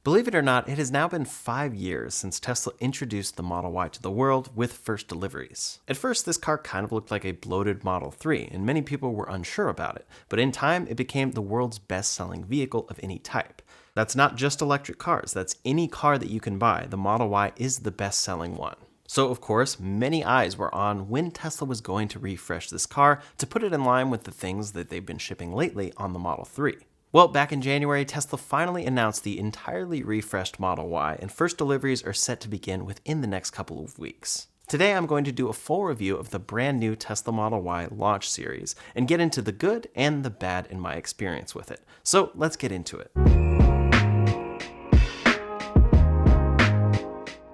Believe it or not, it has now been 5 years since Tesla introduced the Model Y to the world with first deliveries. At first, this car kind of looked like a bloated Model 3, and many people were unsure about it, but in time, it became the world's best-selling vehicle of any type. That's not just electric cars, that's any car that you can buy. The Model Y is the best-selling one. So, of course, many eyes were on when Tesla was going to refresh this car to put it in line with the things that they've been shipping lately on the Model 3. Well, back in January, Tesla finally announced the entirely refreshed Model Y, and first deliveries are set to begin within the next couple of weeks. Today, I'm going to do a full review of the brand new Tesla Model Y launch series and get into the good and the bad in my experience with it. So let's get into it.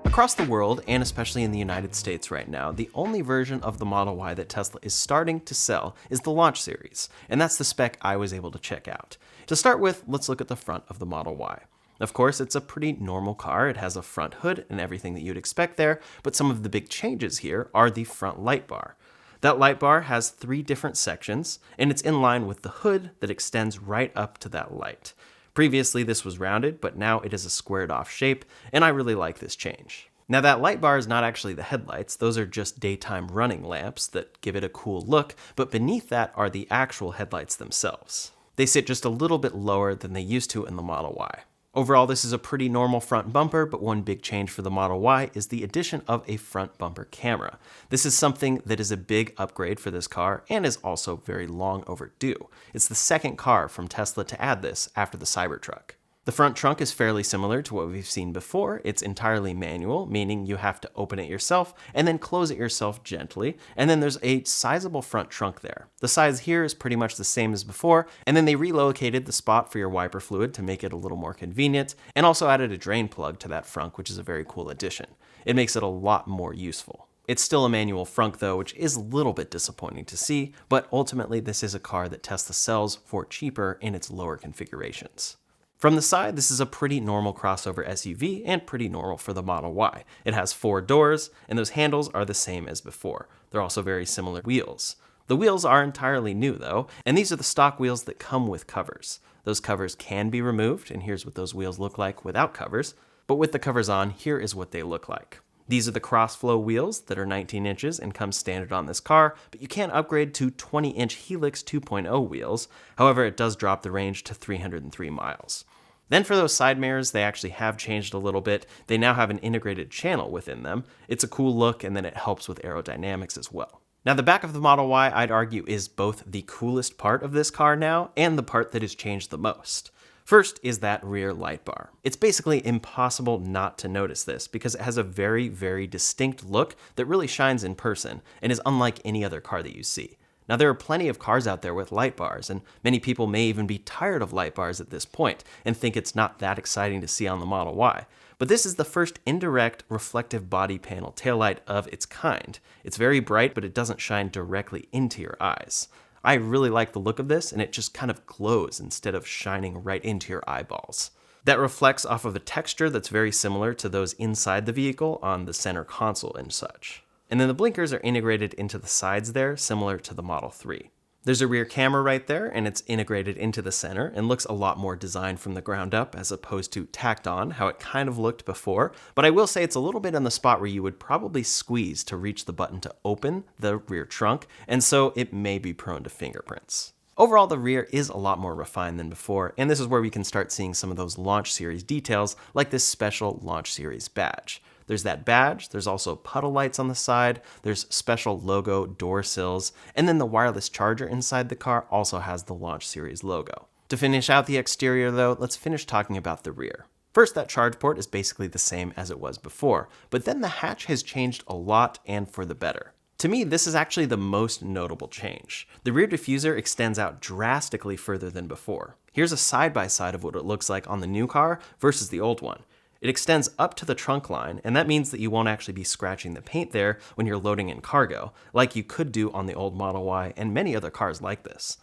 Across the world, and especially in the United States right now, the only version of the Model Y that Tesla is starting to sell is the Launch Series, and that's the spec I was able to check out. To start with, let's look at the front of the Model Y. Of course, it's a pretty normal car. It has a front hood and everything that you'd expect there, but some of the big changes here are the front light bar. That light bar has 3 different sections, and it's in line with the hood that extends right up to that light. Previously, this was rounded, but now it is a squared off shape, and I really like this change. Now, that light bar is not actually the headlights. Those are just daytime running lamps that give it a cool look, but beneath that are the actual headlights themselves. They sit just a little bit lower than they used to in the Model Y. Overall, this is a pretty normal front bumper, but one big change for the Model Y is the addition of a front bumper camera. This is something that is a big upgrade for this car and is also very long overdue. It's the second car from Tesla to add this after the Cybertruck. The front trunk is fairly similar to what we've seen before. It's entirely manual, meaning you have to open it yourself and then close it yourself gently. And then there's a sizable front trunk there. The size here is pretty much the same as before, and then they relocated the spot for your wiper fluid to make it a little more convenient, and also added a drain plug to that frunk, which is a very cool addition. It makes it a lot more useful. It's still a manual frunk though, which is a little bit disappointing to see, but ultimately this is a car that Tesla sells for cheaper in its lower configurations. From the side, this is a pretty normal crossover SUV and pretty normal for the Model Y. It has 4 doors, and those handles are the same as before. They're also very similar wheels. The wheels are entirely new though, and these are the stock wheels that come with covers. Those covers can be removed, and here's what those wheels look like without covers, but with the covers on, here is what they look like. These are the cross-flow wheels that are 19 inches and come standard on this car, but you can upgrade to 20-inch Helix 2.0 wheels. However, it does drop the range to 303 miles. Then for those side mirrors, they actually have changed a little bit. They now have an integrated channel within them. It's a cool look, and then it helps with aerodynamics as well. Now, the back of the Model Y, I'd argue, is both the coolest part of this car now and the part that has changed the most. First is that rear light bar. It's basically impossible not to notice this because it has a very, very distinct look that really shines in person and is unlike any other car that you see. Now, there are plenty of cars out there with light bars, and many people may even be tired of light bars at this point and think it's not that exciting to see on the Model Y. But this is the first indirect reflective body panel taillight of its kind. It's very bright, but it doesn't shine directly into your eyes. I really like the look of this, and it just kind of glows instead of shining right into your eyeballs. That reflects off of a texture that's very similar to those inside the vehicle on the center console and such. And then the blinkers are integrated into the sides there, similar to the Model 3. There's a rear camera right there, and it's integrated into the center and looks a lot more designed from the ground up as opposed to tacked on, how it kind of looked before. But I will say it's a little bit on the spot where you would probably squeeze to reach the button to open the rear trunk, and so it may be prone to fingerprints. Overall, the rear is a lot more refined than before, and this is where we can start seeing some of those Launch Series details, like this special Launch Series badge. There's that badge, there's also puddle lights on the side, there's special logo door sills, and then the wireless charger inside the car also has the Launch Series logo. To finish out the exterior though, let's finish talking about the rear. First, that charge port is basically the same as it was before, but then the hatch has changed a lot and for the better. To me, this is actually the most notable change. The rear diffuser extends out drastically further than before. Here's a side-by-side of what it looks like on the new car versus the old one. It extends up to the trunk line, and that means that you won't actually be scratching the paint there when you're loading in cargo, like you could do on the old Model Y and many other cars like this.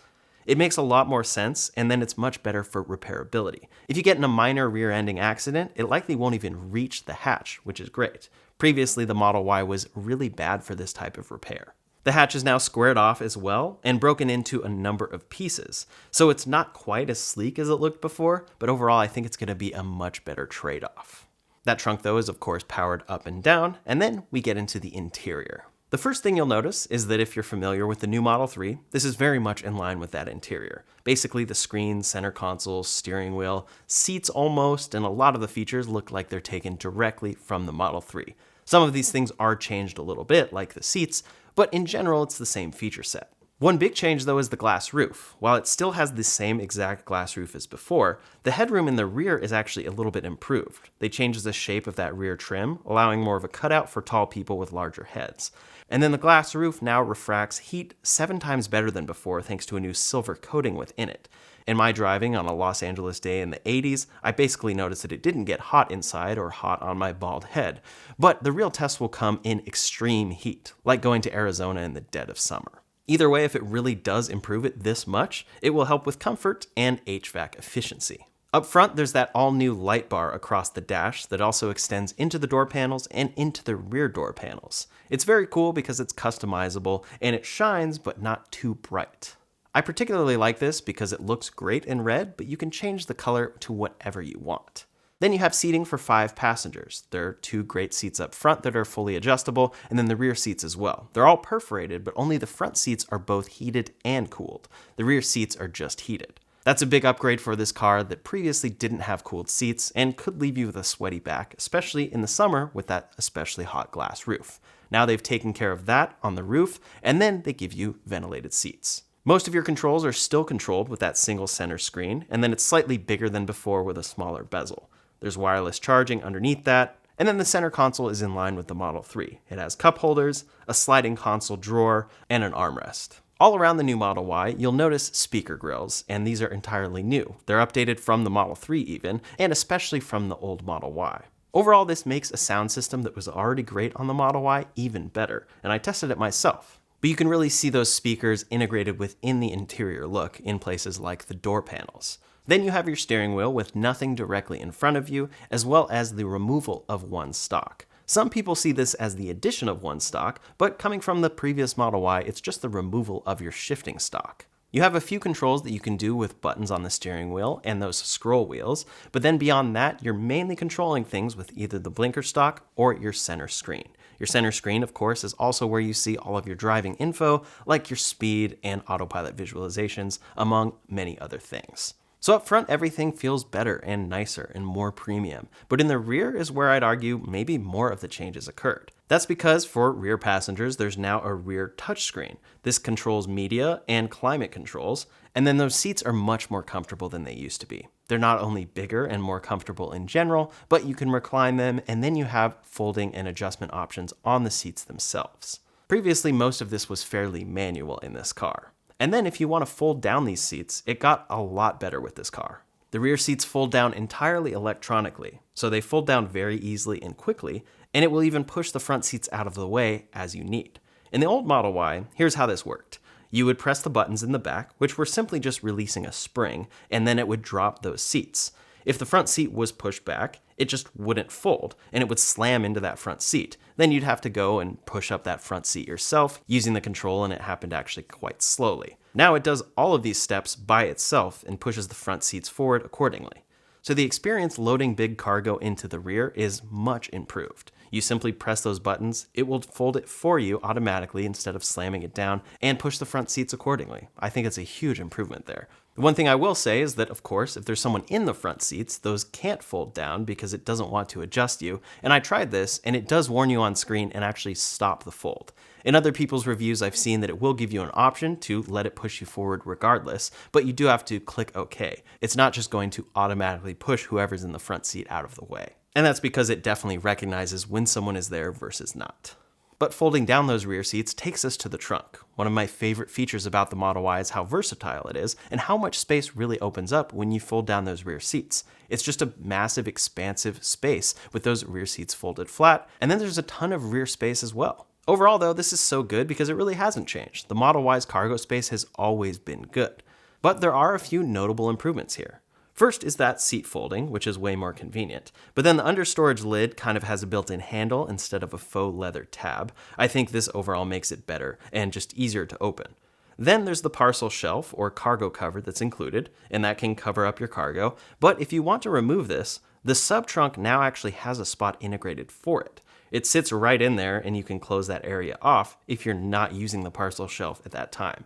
It makes a lot more sense, and then it's much better for repairability. If you get in a minor rear-ending accident, it likely won't even reach the hatch, which is great. Previously, the Model Y was really bad for this type of repair. The hatch is now squared off as well and broken into a number of pieces. So it's not quite as sleek as it looked before, but overall I think it's going to be a much better trade-off. That trunk though is of course powered up and down, and then we get into the interior. The first thing you'll notice is that if you're familiar with the new Model 3, this is very much in line with that interior. Basically the screen, center console, steering wheel, seats almost, and a lot of the features look like they're taken directly from the Model 3. Some of these things are changed a little bit, like the seats, but in general it's the same feature set. One big change though is the glass roof. While it still has the same exact glass roof as before, the headroom in the rear is actually a little bit improved. They changed the shape of that rear trim, allowing more of a cutout for tall people with larger heads. And then the glass roof now refracts heat 7 times better than before thanks to a new silver coating within it. In my driving on a Los Angeles day in the 80s, I basically noticed that it didn't get hot inside or hot on my bald head. But the real test will come in extreme heat, like going to Arizona in the dead of summer. Either way, if it really does improve it this much, it will help with comfort and HVAC efficiency. Up front, there's that all-new light bar across the dash that also extends into the door panels and into the rear door panels. It's very cool because it's customizable and it shines, but not too bright. I particularly like this because it looks great in red, but you can change the color to whatever you want. Then you have seating for 5 passengers. There are 2 great seats up front that are fully adjustable, and then the rear seats as well. They're all perforated, but only the front seats are both heated and cooled. The rear seats are just heated. That's a big upgrade for this car that previously didn't have cooled seats and could leave you with a sweaty back, especially in the summer with that especially hot glass roof. Now they've taken care of that on the roof, and then they give you ventilated seats. Most of your controls are still controlled with that single center screen, and then it's slightly bigger than before with a smaller bezel. There's wireless charging underneath that, and then the center console is in line with the Model 3. It has cup holders, a sliding console drawer, and an armrest. All around the new Model Y, you'll notice speaker grills, and these are entirely new. They're updated from the Model 3 even, and especially from the old Model Y. Overall, this makes a sound system that was already great on the Model Y even better, and I tested it myself. But you can really see those speakers integrated within the interior look in places like the door panels. Then you have your steering wheel with nothing directly in front of you, as well as the removal of one stalk. Some people see this as the addition of one stalk, but coming from the previous Model Y, it's just the removal of your shifting stalk. You have a few controls that you can do with buttons on the steering wheel and those scroll wheels, but then beyond that, you're mainly controlling things with either the blinker stalk or your center screen. Your center screen, of course, is also where you see all of your driving info, like your speed and autopilot visualizations, among many other things. So up front, everything feels better and nicer and more premium, but in the rear is where I'd argue maybe more of the changes occurred. That's because for rear passengers, there's now a rear touchscreen. This controls media and climate controls, and then those seats are much more comfortable than they used to be. They're not only bigger and more comfortable in general, but you can recline them, and then you have folding and adjustment options on the seats themselves. Previously, most of this was fairly manual in this car. And then if you want to fold down these seats, it got a lot better with this car. The rear seats fold down entirely electronically, so they fold down very easily and quickly, and it will even push the front seats out of the way as you need. In the old Model Y, here's how this worked. You would press the buttons in the back, which were simply just releasing a spring, and then it would drop those seats. If the front seat was pushed back, it just wouldn't fold, and it would slam into that front seat. Then you'd have to go and push up that front seat yourself using the control, and it happened actually quite slowly. Now it does all of these steps by itself and pushes the front seats forward accordingly. So the experience loading big cargo into the rear is much improved. You simply press those buttons, it will fold it for you automatically instead of slamming it down, and push the front seats accordingly. I think it's a huge improvement there. The one thing I will say is that, of course, if there's someone in the front seats, those can't fold down because it doesn't want to adjust you. And I tried this, and it does warn you on screen and actually stop the fold. In other people's reviews, I've seen that it will give you an option to let it push you forward regardless, but you do have to click OK. It's not just going to automatically push whoever's in the front seat out of the way. And that's because it definitely recognizes when someone is there versus not. But folding down those rear seats takes us to the trunk. One of my favorite features about the Model Y is how versatile it is and how much space really opens up when you fold down those rear seats. It's just a massive, expansive space with those rear seats folded flat, and then there's a ton of rear space as well. Overall, though, this is so good because it really hasn't changed. The Model Y's cargo space has always been good. But there are a few notable improvements here. First is that seat folding, which is way more convenient. But then the under storage lid kind of has a built-in handle instead of a faux leather tab. I think this overall makes it better and just easier to open. Then there's the parcel shelf or cargo cover that's included, and that can cover up your cargo. But if you want to remove this, the sub-trunk now actually has a spot integrated for it. It sits right in there, and you can close that area off if you're not using the parcel shelf at that time.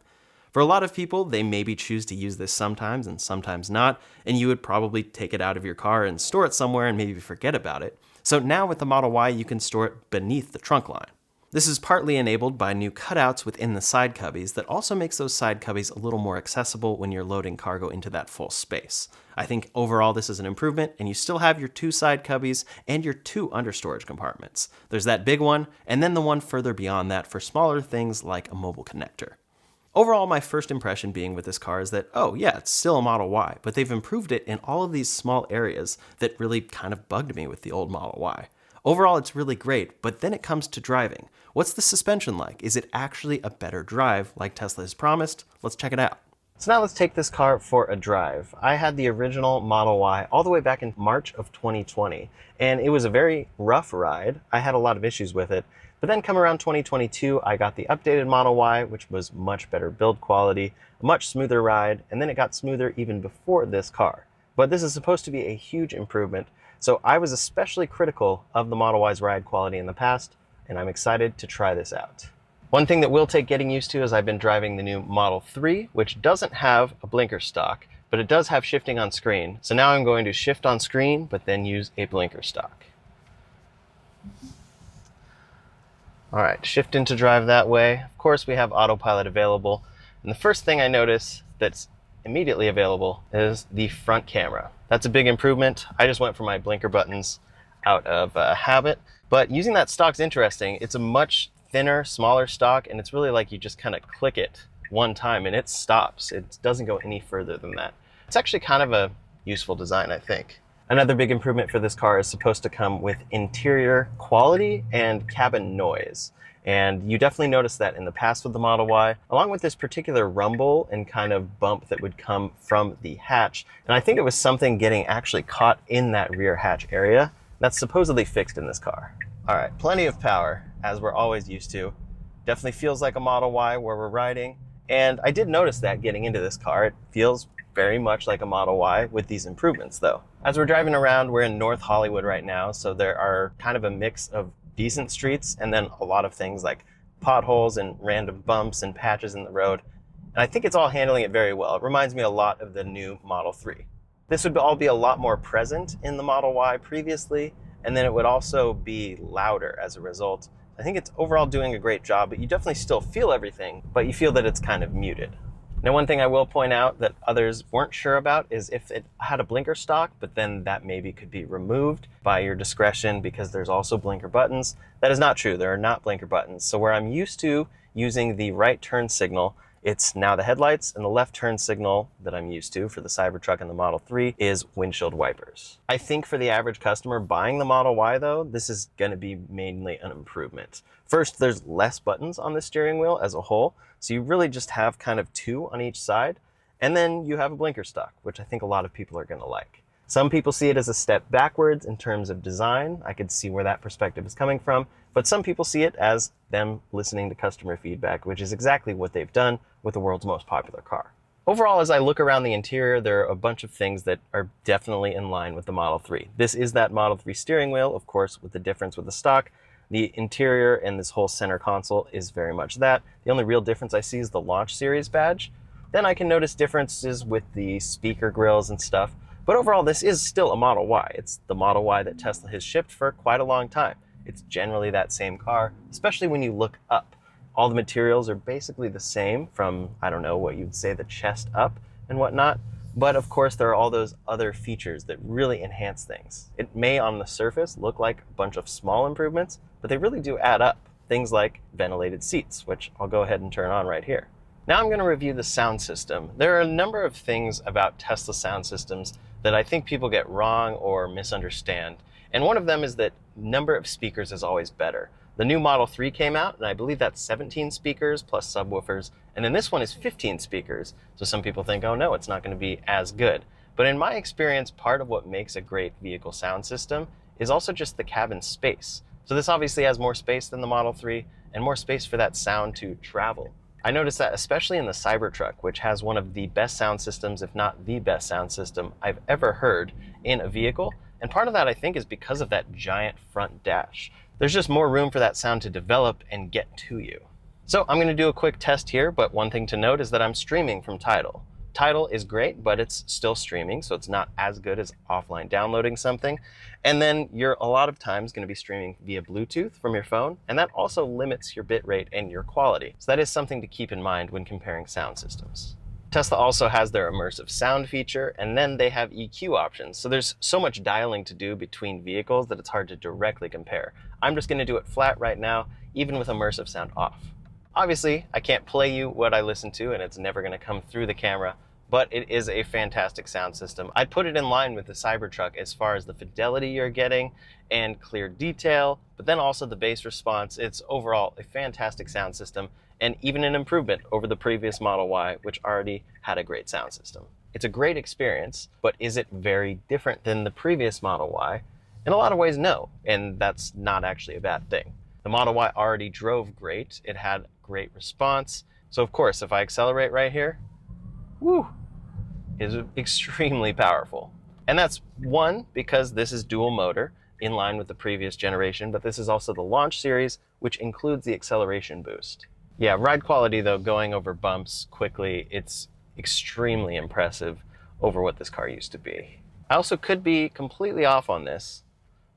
For a lot of people, they maybe choose to use this sometimes and sometimes not, and you would probably take it out of your car and store it somewhere and maybe forget about it. So now with the Model Y, you can store it beneath the trunk line. This is partly enabled by new cutouts within the side cubbies that also makes those side cubbies a little more accessible when you're loading cargo into that full space. I think overall this is an improvement, and you still have your 2 side cubbies and your 2 under storage compartments. There's that big one, and then the one further beyond that for smaller things like a mobile connector. Overall, my first impression being with this car is that, oh yeah, it's still a Model Y, but they've improved it in all of these small areas that really kind of bugged me with the old Model Y. Overall, it's really great, but then it comes to driving. What's the suspension like? Is it actually a better drive like Tesla has promised? Let's check it out. So now let's take this car for a drive. I had the original Model Y all the way back in March of 2020, and it was a very rough ride. I had a lot of issues with it. But then come around 2022, I got the updated Model Y, which was much better build quality, a much smoother ride, and then it got smoother even before this car. But this is supposed to be a huge improvement, so I was especially critical of the Model Y's ride quality in the past, and I'm excited to try this out. One thing that will take getting used to is I've been driving the new Model 3, which doesn't have a blinker stock, but it does have shifting on screen. So now I'm going to shift on screen, but then use a blinker stock. All right, shift into drive that way. Of course, we have autopilot available. And the first thing I notice that's immediately available is the front camera. That's a big improvement. I just went for my blinker buttons out of habit. But using that stock's interesting. It's a much thinner, smaller stock, and it's really like you just kind of click it one time and it stops. It doesn't go any further than that. It's actually kind of a useful design, I think. Another big improvement for this car is supposed to come with interior quality and cabin noise. And you definitely noticed that in the past with the Model Y, along with this particular rumble and kind of bump that would come from the hatch. And I think it was something getting actually caught in that rear hatch area that's supposedly fixed in this car. All right, plenty of power, as we're always used to. Definitely feels like a Model Y where we're riding. And I did notice that getting into this car, it feels very much like a Model Y with these improvements though. As we're driving around, we're in North Hollywood right now, so there are kind of a mix of decent streets and then a lot of things like potholes and random bumps and patches in the road. And I think it's all handling it very well. It reminds me a lot of the new Model 3. This would all be a lot more present in the Model Y previously, and then it would also be louder as a result. I think it's overall doing a great job, but you definitely still feel everything, but you feel that it's kind of muted. Now, one thing I will point out that others weren't sure about is if it had a blinker stock, but then that maybe could be removed by your discretion because there's also blinker buttons. That is not true. There are not blinker buttons. So where I'm used to using the right turn signal, it's now the headlights, and the left turn signal that I'm used to for the Cybertruck and the Model 3 is windshield wipers. I think for the average customer buying the Model Y though, this is going to be mainly an improvement. First, there's less buttons on the steering wheel as a whole, so you really just have kind of 2 on each side, and then you have a blinker stock, which I think a lot of people are going to like. Some people see it as a step backwards in terms of design. I could see where that perspective is coming from, but some people see it as them listening to customer feedback, which is exactly what they've done with the world's most popular car. Overall, as I look around the interior, there are a bunch of things that are definitely in line with the Model 3. This is that Model 3 steering wheel, of course, with the difference with the stock. The interior and this whole center console is very much that. The only real difference I see is the Launch Series badge. Then I can notice differences with the speaker grills and stuff. But overall, this is still a Model Y. It's the Model Y that Tesla has shipped for quite a long time. It's generally that same car, especially when you look up. All the materials are basically the same from, I don't know, what you'd say the chest up and whatnot. But of course, there are all those other features that really enhance things. It may on the surface look like a bunch of small improvements, but they really do add up. Things like ventilated seats, which I'll go ahead and turn on right here. Now I'm going to review the sound system. There are a number of things about Tesla sound systems that I think people get wrong or misunderstand. And one of them is that number of speakers is always better. The new Model 3 came out, and I believe that's 17 speakers plus subwoofers. And then this one is 15 speakers. So some people think, oh no, it's not going to be as good. But in my experience, part of what makes a great vehicle sound system is also just the cabin space. So this obviously has more space than the Model 3 and more space for that sound to travel. I noticed that especially in the Cybertruck, which has one of the best sound systems, if not the best sound system I've ever heard in a vehicle. And part of that, I think, is because of that giant front dash. There's just more room for that sound to develop and get to you. So I'm going to do a quick test here, but one thing to note is that I'm streaming from Tidal. Tidal is great, but it's still streaming, so it's not as good as offline downloading something. And then you're a lot of times going to be streaming via Bluetooth from your phone, and that also limits your bitrate and your quality. So that is something to keep in mind when comparing sound systems. Tesla also has their immersive sound feature, and then they have EQ options. So there's so much dialing to do between vehicles that it's hard to directly compare. I'm just going to do it flat right now, even with immersive sound off. Obviously, I can't play you what I listen to, and it's never going to come through the camera, but it is a fantastic sound system. I'd put it in line with the Cybertruck as far as the fidelity you're getting and clear detail, but then also the bass response. It's overall a fantastic sound system and even an improvement over the previous Model Y, which already had a great sound system. It's a great experience, but is it very different than the previous Model Y? In a lot of ways, no, and that's not actually a bad thing. The Model Y already drove great. It had great response. So of course, if I accelerate right here, woo, is extremely powerful. And that's one, because this is dual motor in line with the previous generation, but this is also the launch series, which includes the acceleration boost. Yeah, ride quality though, going over bumps quickly, it's extremely impressive over what this car used to be. I also could be completely off on this,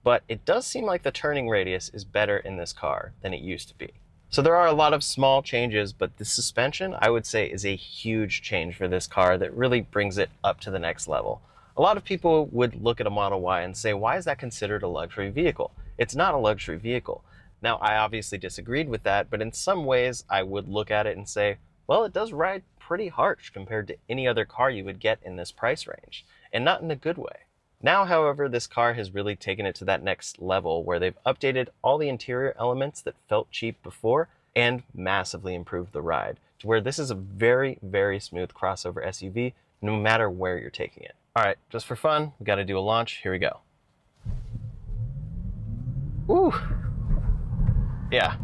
but it does seem like the turning radius is better in this car than it used to be. So there are a lot of small changes, but the suspension, I would say, is a huge change for this car that really brings it up to the next level. A lot of people would look at a Model Y and say, why is that considered a luxury vehicle? It's not a luxury vehicle. Now, I obviously disagreed with that, but in some ways I would look at it and say, well, it does ride pretty harsh compared to any other car you would get in this price range, and not in a good way. Now, however, this car has really taken it to that next level where they've updated all the interior elements that felt cheap before and massively improved the ride to where this is a very, very smooth crossover SUV no matter where you're taking it. All right, just for fun, we got to do a launch. Here we go. Ooh. Yeah.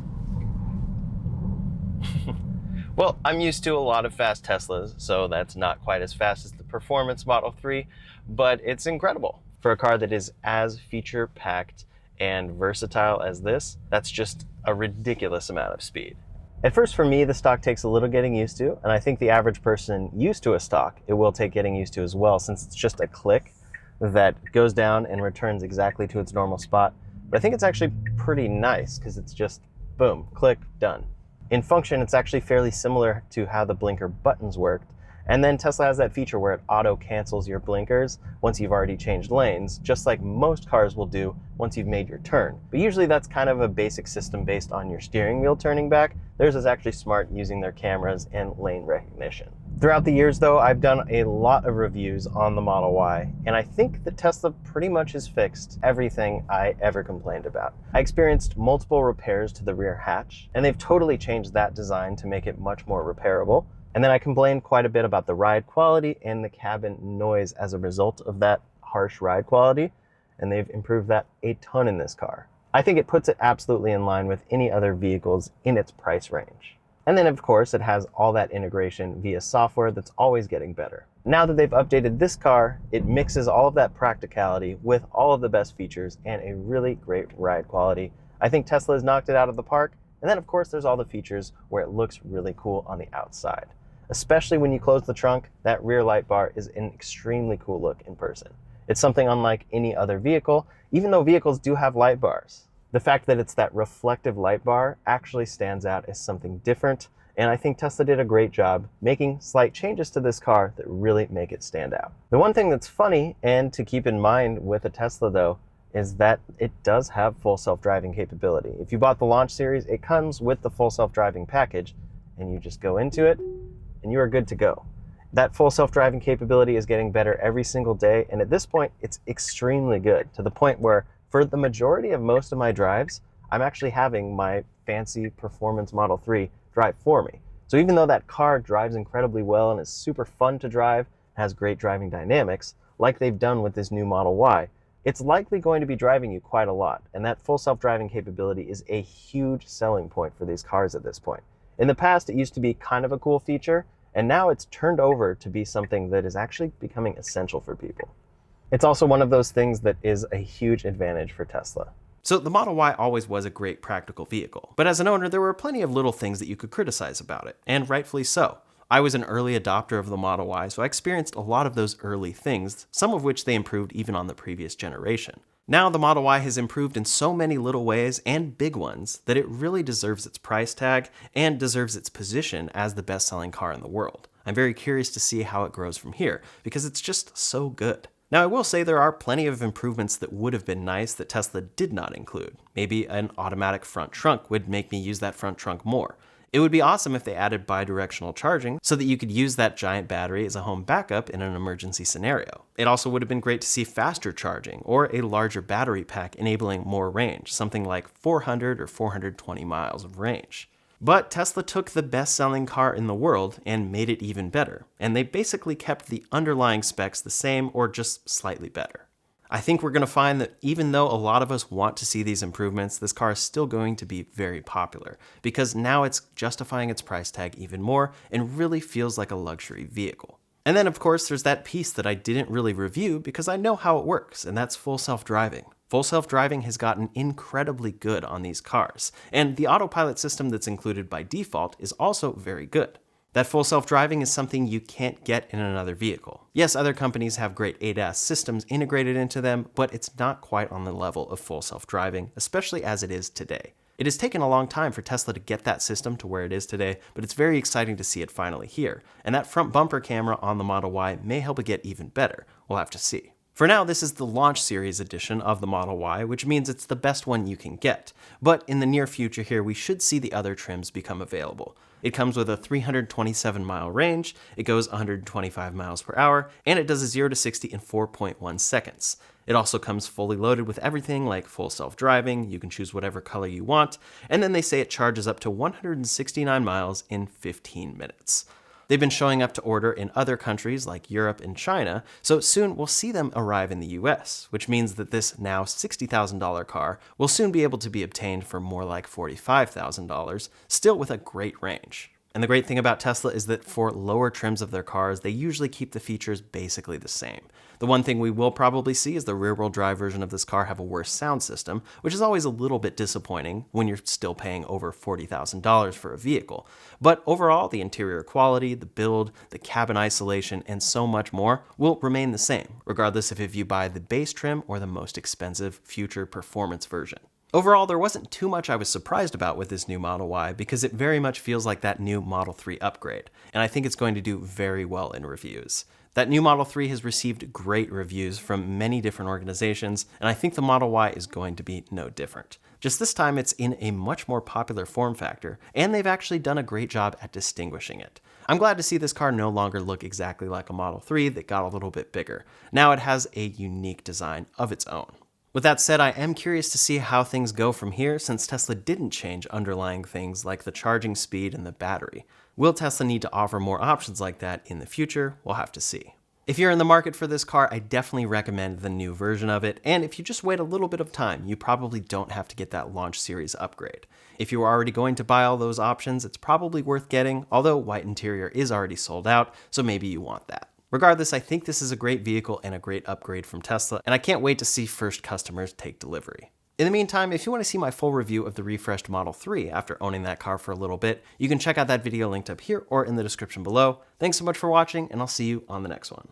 Well, I'm used to a lot of fast Teslas, so that's not quite as fast as the performance Model 3, but it's incredible. For a car that is as feature-packed and versatile as this, that's just a ridiculous amount of speed. At first, for me, the stock takes a little getting used to, and I think the average person used to a stock, it will take getting used to as well, since it's just a click that goes down and returns exactly to its normal spot. But I think it's actually pretty nice, because it's just, boom, click, done. In function, it's actually fairly similar to how the blinker buttons worked. And then Tesla has that feature where it auto cancels your blinkers once you've already changed lanes, just like most cars will do once you've made your turn. But usually that's kind of a basic system based on your steering wheel turning back. Theirs is actually smart using their cameras and lane recognition. Throughout the years though, I've done a lot of reviews on the Model Y, and I think that Tesla pretty much has fixed everything I ever complained about. I experienced multiple repairs to the rear hatch, and they've totally changed that design to make it much more repairable. And then I complained quite a bit about the ride quality and the cabin noise as a result of that harsh ride quality, and they've improved that a ton in this car. I think it puts it absolutely in line with any other vehicles in its price range. And then of course it has all that integration via software that's always getting better. Now that they've updated this car, it mixes all of that practicality with all of the best features and a really great ride quality. I think Tesla has knocked it out of the park. And then of course there's all the features where it looks really cool on the outside. Especially when you close the trunk, that rear light bar is an extremely cool look in person. It's something unlike any other vehicle, even though vehicles do have light bars. The fact that it's that reflective light bar actually stands out as something different, and I think Tesla did a great job making slight changes to this car that really make it stand out. The one thing that's funny, and to keep in mind with a Tesla though, is that it does have full self-driving capability. If you bought the launch series, it comes with the full self-driving package, and you just go into it, and you are good to go. That full self-driving capability is getting better every single day, and at this point, it's extremely good, to the point where for the majority of most of my drives, I'm actually having my fancy performance Model 3 drive for me. So even though that car drives incredibly well and is super fun to drive, has great driving dynamics, like they've done with this new Model Y, it's likely going to be driving you quite a lot, and that full self-driving capability is a huge selling point for these cars at this point. In the past, it used to be kind of a cool feature, and now it's turned over to be something that is actually becoming essential for people. It's also one of those things that is a huge advantage for Tesla. So the Model Y always was a great practical vehicle, but as an owner, there were plenty of little things that you could criticize about it, and rightfully so. I was an early adopter of the Model Y, so I experienced a lot of those early things, some of which they improved even on the previous generation. Now the Model Y has improved in so many little ways, and big ones, that it really deserves its price tag and deserves its position as the best-selling car in the world. I'm very curious to see how it grows from here, because it's just so good. Now I will say there are plenty of improvements that would have been nice that Tesla did not include. Maybe an automatic front trunk would make me use that front trunk more. It would be awesome if they added bidirectional charging so that you could use that giant battery as a home backup in an emergency scenario. It also would have been great to see faster charging or a larger battery pack enabling more range, something like 400 or 420 miles of range. But Tesla took the best-selling car in the world and made it even better, and they basically kept the underlying specs the same or just slightly better. I think we're going to find that even though a lot of us want to see these improvements, this car is still going to be very popular, because now it's justifying its price tag even more and really feels like a luxury vehicle. And then of course there's that piece that I didn't really review because I know how it works, and that's full self-driving. Full self-driving has gotten incredibly good on these cars, and the autopilot system that's included by default is also very good. That full self-driving is something you can't get in another vehicle. Yes, other companies have great ADAS systems integrated into them, but it's not quite on the level of full self-driving, especially as it is today. It has taken a long time for Tesla to get that system to where it is today, but it's very exciting to see it finally here. And that front bumper camera on the Model Y may help it get even better. We'll have to see. For now, this is the Launch Series edition of the Model Y, which means it's the best one you can get. But in the near future here, we should see the other trims become available. It comes with a 327-mile range, it goes 125 miles per hour, and it does a 0 to 60 in 4.1 seconds. It also comes fully loaded with everything like full self-driving, you can choose whatever color you want, and then they say it charges up to 169 miles in 15 minutes. They've been showing up to order in other countries like Europe and China, so soon we'll see them arrive in the US, which means that this now $60,000 car will soon be able to be obtained for more like $45,000, still with a great range. And the great thing about Tesla is that for lower trims of their cars, they usually keep the features basically the same. The one thing we will probably see is the rear-wheel drive version of this car have a worse sound system, which is always a little bit disappointing when you're still paying over $40,000 for a vehicle. But overall, the interior quality, the build, the cabin isolation, and so much more will remain the same, regardless if you buy the base trim or the most expensive future performance version. Overall, there wasn't too much I was surprised about with this new Model Y because it very much feels like that new Model 3 upgrade, and I think it's going to do very well in reviews. That new Model 3 has received great reviews from many different organizations, and I think the Model Y is going to be no different. Just this time it's in a much more popular form factor, and they've actually done a great job at distinguishing it. I'm glad to see this car no longer look exactly like a Model 3 that got a little bit bigger. Now it has a unique design of its own. With that said, I am curious to see how things go from here since Tesla didn't change underlying things like the charging speed and the battery. Will Tesla need to offer more options like that in the future? We'll have to see. If you're in the market for this car, I definitely recommend the new version of it, and if you just wait a little bit of time, you probably don't have to get that Launch Series upgrade. If you were already going to buy all those options, it's probably worth getting, although white interior is already sold out, so maybe you want that. Regardless, I think this is a great vehicle and a great upgrade from Tesla, and I can't wait to see first customers take delivery. In the meantime, if you want to see my full review of the refreshed Model 3 after owning that car for a little bit, you can check out that video linked up here or in the description below. Thanks so much for watching, and I'll see you on the next one.